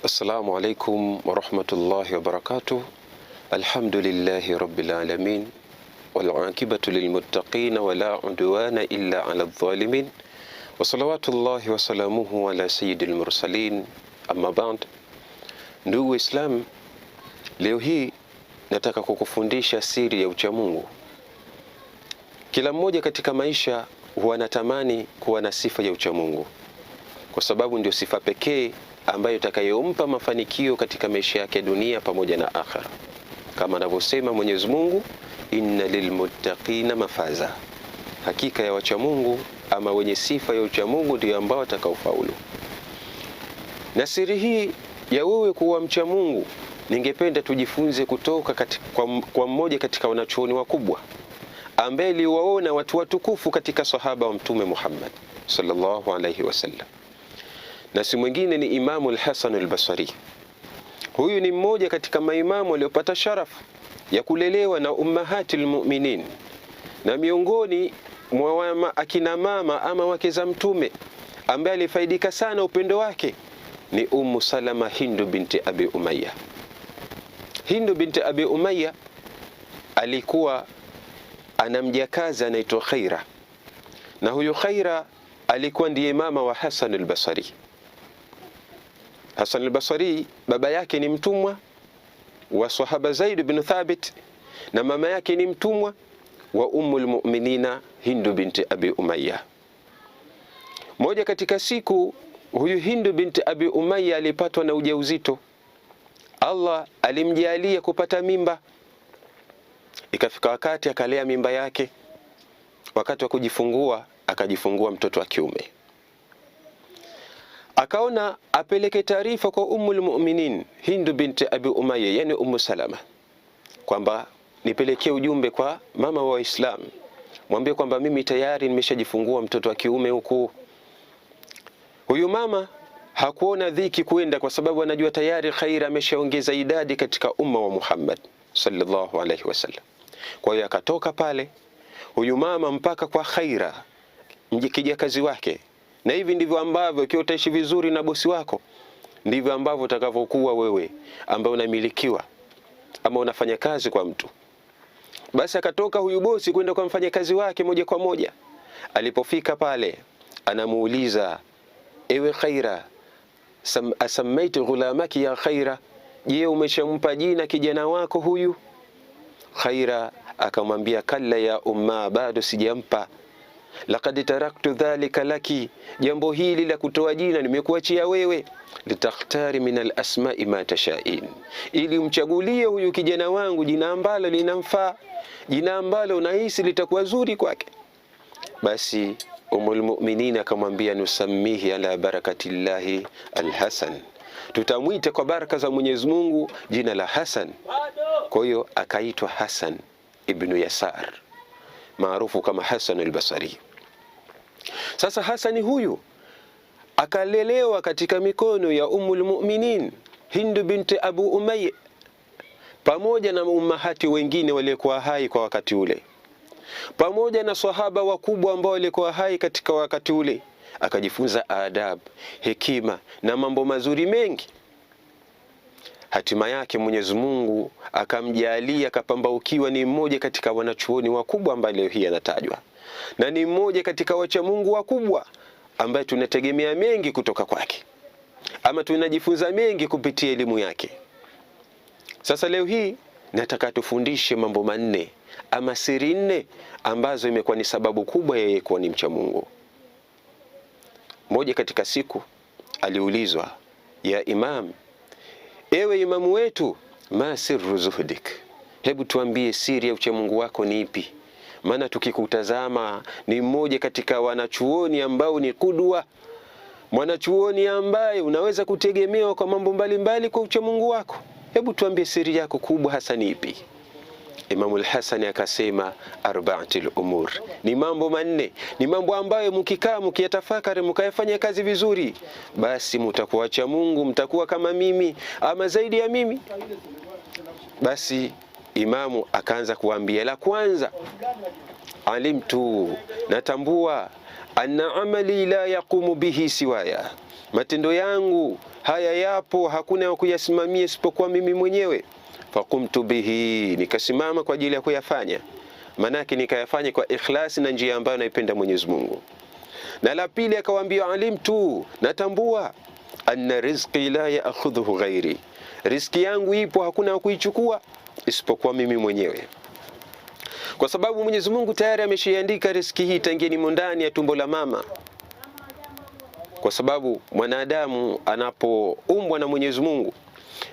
Assalamu alaikum wa rahmatullahi wa barakatuh. Alhamdulillahi rabbil alamin wal aqibatu lil muttaqin wa la udwana illa ala adh-dhalimin wa salawatullahi wa salamuhu ala sayyidil mursalin, amma ba'd. Ndugu Islam, leo hii nataka kukufundisha siri ya uchamungu. Kila mmoja katika maisha huwa anatamani kuwa na sifa ya uchamungu, kwa sababu ndio sifa pekee ambayo itakayompa mafanikio katika maisha yake dunia pamoja na akhera. Kama anavyosema Mwenyezi Mungu, inna lilmuttaqina mafaza, hakika ya wachamungu ama wenye sifa ya uchamungu ndio ambao watakaofaulu. Na siri hii ya wewe kuwa mchamungu, ningependa tujifunze kutoka kwa mmoja katika wanachuoni wakubwa ambaye aliwaona watu watukufu katika sahaba wa Mtume Muhammad sallallahu alaihi wasallam, na si mwingine ni Imamu al-Hasan al-Basri. Huyu ni mmoja katika maimamu waliopata sharafu ya kulelewa na ummahati al-mu'minin, na miongoni mwa akina mama ama wake za Mtume ambaye alifaidika sana upendo wake ni Ummu Salama Hindu binti Abi Umayya. Hindu binti Abi Umayya alikuwa ana mjakazi anaitwa Khaira, na huyu Khaira alikuwa ndiye mama wa Hasan al-Basri. Hasan al-Basri baba yake ni mtumwa wa sahaba Zaid bin Thabit, na mama yake ni mtumwa wa Ummul Mu'minina Hindu binti Abi Umayya. Moja katika siku, huyu Hindu binti Abi Umayya alipatwa na ujauzito. Allah alimjalia kupata mimba. Ikafika wakati akalea mimba yake. Wakati wa kujifungua akajifungua mtoto wa kiume. Akaona apeleke taarifa kwa Ummul Mu'minin Hindu binti Abi Umayya, yani Ummu Salama, kwamba nipelekee ujumbe kwa mama wa Islam, mwambie kwamba mimi tayari nimeshajifungua mtoto wa kiume huku. Huyu mama hakuona dhiki kwenda, kwa sababu anajua tayari Khaira ameshaongeza idadi katika umma wa Muhammad sallallahu alaihi wasallam. Kwa hiyo akatoka pale huyu mama mpaka kwa Khaira, kijakazi wake. Na hivi ndivyo ambavyo ukiwa utaishi vizuri na bosi wako, ndivyo ambavyo utakavyokuwa wewe ambaye unamilikiwa ama unafanya kazi kwa mtu. Basi akatoka huyu bosi kwenda kwa mfanyakazi wake moja kwa moja. Alipofika pale anamuuliza, ewe Khaira, asamaiti ghulamaki ya Khaira, je, umeshampa jina kijana wako huyu? Khaira akamwambia, kalla ya umma, bado sijampa. Laqad taraktu dhalika laki, jambo hili la kutoa jina nimekuachia wewe. Litakhtari min al-asma'i ma tashain, ili umchagulie huyu kijana wangu jina ambalo linamfaa, jina ambalo unahisi litakuwa zuri kwake. Basi Ummul Mu'minin akamwambia, nusammihi ala barakatillahi al-Hasan, tutamwita kwa baraka za Mwenyezi Mungu jina la Hasan. Kwa hiyo akaitwa Hasan ibn Yasar, maarufu kama Hasan al-Basri. Sasa Hasani huyu akalelewa katika mikono ya Ummul Mu'minin Hindu binti Abu Umayya pamoja na ummahati wengine waliokuwa hai kwa wakati ule, pamoja na sahaba wakubwa ambao walikuwa hai katika wakati ule. Akajifunza adab, hekima na mambo mazuri mengi. Hatima yake Mwenyezi Mungu akamjalia akapambaukiwa ni mmoja katika wanachuoni wakubwa ambaye leo hii anatajwa, na ni mmoja katika wacha Mungu wakubwa ambaye tunategemea mengi kutoka kwake, ama tunajifunza mengi kupitia elimu yake. Sasa leo hii nataka tufundishe mambo manne ama siri nne ambazo imekuwa ni sababu kubwa yeye kuwa ni mcha Mungu. Moja katika siku aliulizwa, ya Imam, ewe imamu wetu, ma sirru zuhdik, hebu tuambie siri ya uchamungu wako ni ipi? Maana tukikutazama ni mmoja katika wanachuoni ambao ni kudwa, mwanachuoni ambaye unaweza kutegemewa kwa mambo mbalimbali kwa uchamungu wako. Hebu tuambie siri yako kubwa hasa ni ipi? Imamu al-Hasan akasema, arba'atul umur, ni mambo manne, ni mambo ambayo mkikaa mkiyatafakari mkayafanya kazi vizuri, basi mtakuwa cha Mungu, mtakuwa kama mimi ama zaidi ya mimi. Basi imamu akaanza kuambia, la kwanza, alimtu, natambua, anna amali la yaqumu bihi siwaya, matendo yangu haya yapo, hakuna wa kuyasimamia isipokuwa mimi mwenyewe. Faqumtu bihi, nikasimama kwa ajili ya kuyafanya, manake nikayafanya kwa ikhlasi na njia ambayo naipenda Mwenyezi Mungu. Na la pili akawaambia, alimtu, natambua, anna rizqi la ya'khudhuhu ghairi, riziki yangu ipo, hakuna wa kuichukua isipokuwa mimi mwenyewe, kwa sababu Mwenyezi Mungu tayari ameshaandika riziki hii tangia ni ndani ya tumbo la mama. Kwa sababu mwanadamu anapoumbwa na Mwenyezi Mungu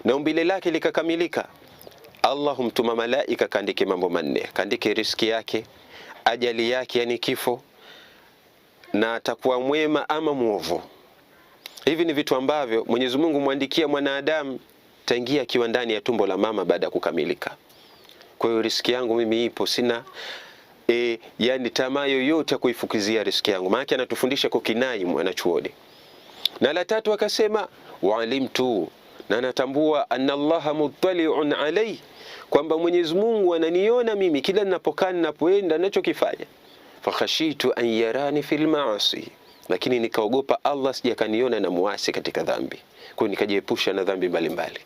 na umbile lake likakamilika, Allah humtuma malaika kaandike mambo manne, kaandike riziki yake, ajali yake yani kifo, na atakuwa mwema ama muovu. Hivi ni vitu ambavyo Mwenyezi Mungu muandikia mwanadamu tangia akiwa ndani ya tumbo la mama baada ya kukamilika. Kwa hiyo riziki yangu mimi ipo, sina yani tamaa yoyote ya kuifukizia riziki yangu. Maana anatufundisha kukinai mwanachuoni. Na la tatu akasema, waalimtu, na natambua, anna Allaha muttali'un alayhi, kwamba Mwenyezi Mungu ananiona mimi kila ninapokaa ninapoenda ninachokifanya. Fakhashitu an yarani fil ma'asi, lakini nikaogopa Allah sije kaniona na muasi katika dhambi, kwa hiyo nikajiepusha na dhambi mbalimbali.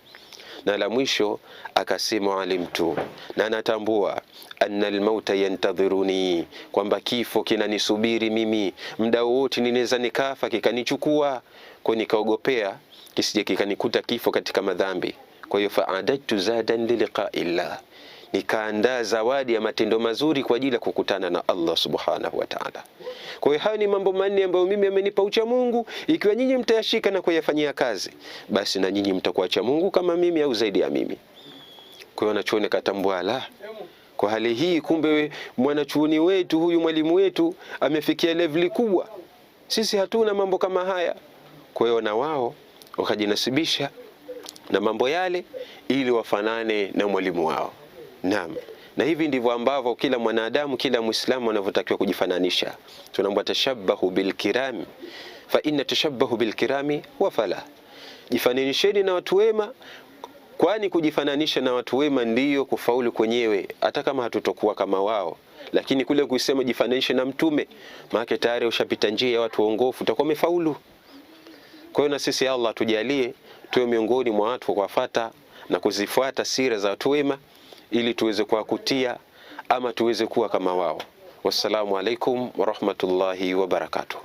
Na la mwisho akasema, alimtu, na natambua, anna almauta yantadhiruni, kwamba kifo kinanisubiri mimi, muda wote ninaweza nikafa kikanichukua, kwa nikaogopea kisije kikanikuta kifo katika madhambi. Kwa hiyo fa'adatu zadan liliqa'illah, nikaandaa zawadi ya matendo mazuri kwa ajili ya kukutana na Allah subhanahu wa ta'ala. Kwa hiyo hayo ni mambo manne ambayo mimi amenipa ucha Mungu. Ikiwa nyinyi mtayashika na kuyafanyia kazi, basi na nyinyi mtakuwa cha Mungu kama mimi au zaidi ya mimi. Kwa hiyo wanachuoni katambua, la, kwa hali hii kumbe mwanachuoni wetu huyu, mwalimu wetu amefikia level kubwa, sisi hatuna mambo kama haya. Kwa hiyo na wao wakajinasibisha na mambo yale ili wafanane na mwalimu wao. Naam. Na hivi ndivyo ambavyo kila mwanadamu, kila Muislamu anavyotakiwa kujifananisha. Tunaomba tashabbahu bilkirami fa inna tashabbahu bilkirami wa fala, jifananisheni na watu wema, kwani kujifananisha na watu wema ndiyo kufaulu kwenyewe, hata kama hatutokuwa kama wao. Lakini kule kusema jifananishe na mtume, maana tayari ushapita njia ya watu waongofu, utakuwa umefaulu. Kwa hiyo na sisi Allah tujalie tuwe miongoni mwa watu kuwafuata na kuzifuata sira za watu wema, ili tuweze kuwakutia ama tuweze kuwa kama wao. Wassalamu alaikum wa rahmatullahi wa barakatuh.